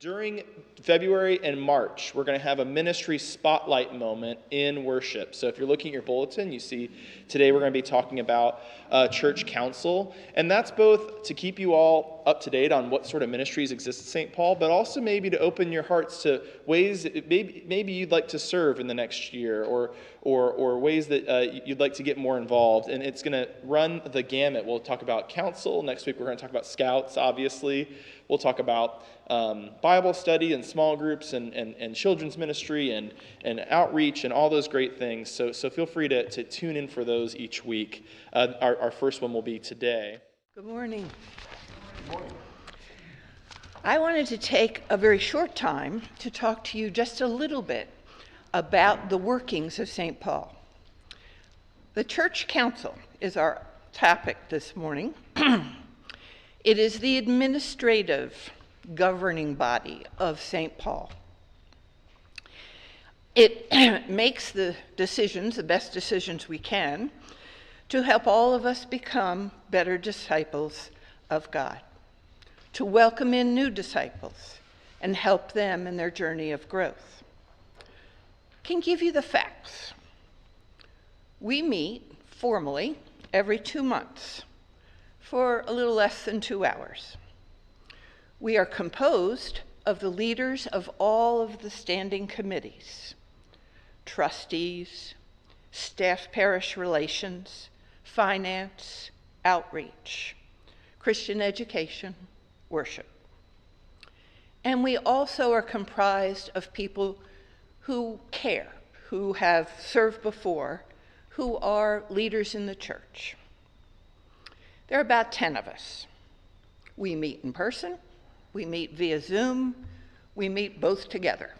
During February and March, we're going to have a ministry spotlight moment in worship. So if you're looking at your bulletin, you see today we're going to be talking about church council. And that's both to keep you all up to date on what sort of ministries exist at St. Paul, but also maybe to open your hearts to ways that maybe you'd like to serve in the next year, or ways that you'd like to get more involved. And it's going to run the gamut. We'll talk about council. Next week we're going to talk about scouts, obviously. We'll talk about Bible study and small groups and children's ministry and outreach and all those great things. So feel free to tune in for those each week. Our first one will be today. Good morning. Good morning. I wanted to take a very short time to talk to you just a little bit about the workings of St. Paul. The Church Council is our topic this morning. It is the administrative governing body of St. Paul. It makes the decisions, the best decisions we can, to help all of us become better disciples of God, to welcome in new disciples and help them in their journey of growth. Can give you the facts. We meet formally every 2 months for a little less than 2 hours. We are composed of the leaders of all of the standing committees: trustees, staff parish relations, finance, outreach, Christian education, worship. And we also are comprised of people who care, who have served before, who are leaders in the church. There are about 10 of us. We meet in person, we meet via Zoom, we meet both together.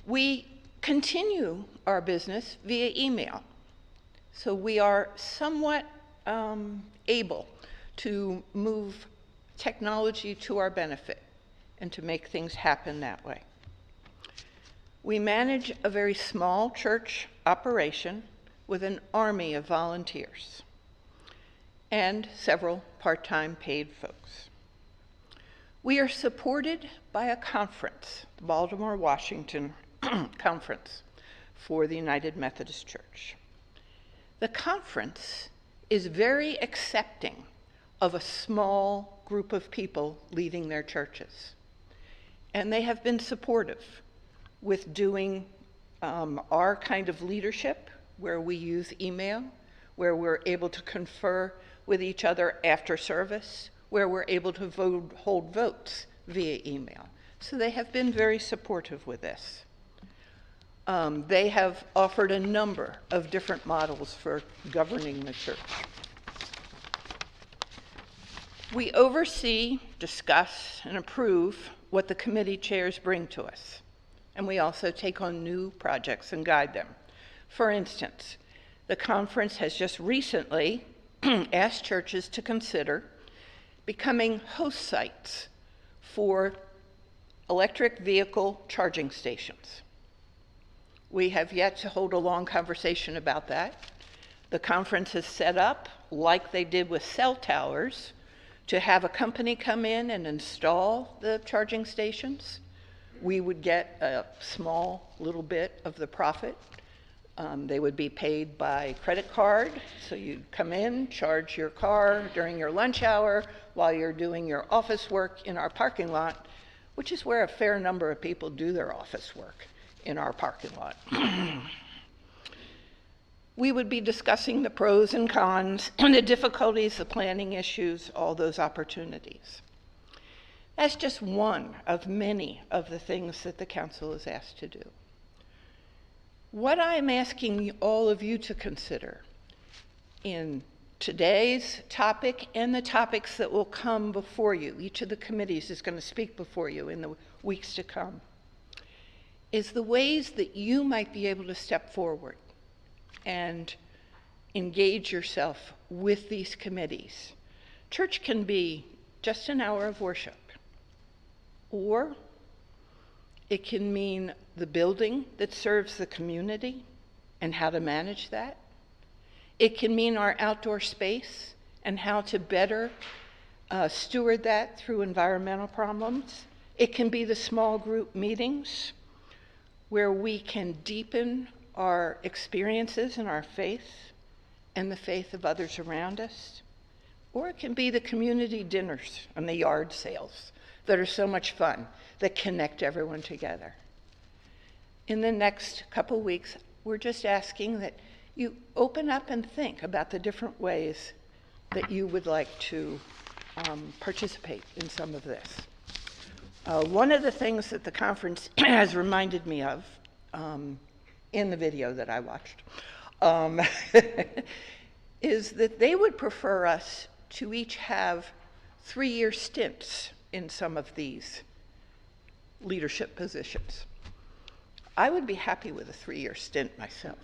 We continue our business via email, so we are somewhat able to move technology to our benefit and to make things happen that way. We manage a very small church operation with an army of volunteers and several part-time paid folks. We are supported by a conference, the Baltimore-Washington Conference for the United Methodist Church. The conference is very accepting of a small group of people leading their churches, and they have been supportive with doing our kind of leadership, where we use email, where we're able to confer with each other after service, where we're able to hold votes via email. So they have been very supportive with this. They have offered a number of different models for governing the church. We oversee, discuss, and approve what the committee chairs bring to us. And we also take on new projects and guide them. For instance, the conference has just recently asked churches to consider becoming host sites for electric vehicle charging stations. We have yet to hold a long conversation about that. The conference is set up, like they did with cell towers, to have a company come in and install the charging stations. We would get a small little bit of the profit. They would be paid by credit card, so you'd come in, charge your car during your lunch hour while you're doing your office work in our parking lot, which is where a fair number of people do their office work, in our parking lot. We would be discussing the pros and cons, and the difficulties, the planning issues, all those opportunities. That's just one of many of the things that the council is asked to do. What I'm asking all of you to consider in today's topic and the topics that will come before you, each of the committees is going to speak before you in the weeks to come, is the ways that you might be able to step forward and engage yourself with these committees. Church can be just an hour of worship, or it can mean the building that serves the community and how to manage that. It can mean our outdoor space and how to better steward that through environmental problems. It can be the small group meetings where we can deepen our experiences and our faith and the faith of others around us. Or it can be the community dinners and the yard sales that are so much fun, that connect everyone together. In the next couple weeks, we're just asking that you open up and think about the different ways that you would like to participate in some of this. One of the things that the conference has reminded me of in the video that I watched is that they would prefer us to each have 3-year stints in some of these leadership positions. I would be happy with a 3-year stint myself.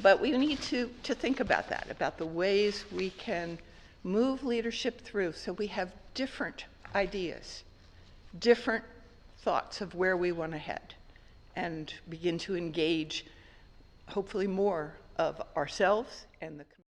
But we need to think about that, about the ways we can move leadership through so we have different ideas, different thoughts of where we want to head, and begin to engage hopefully more of ourselves and the community.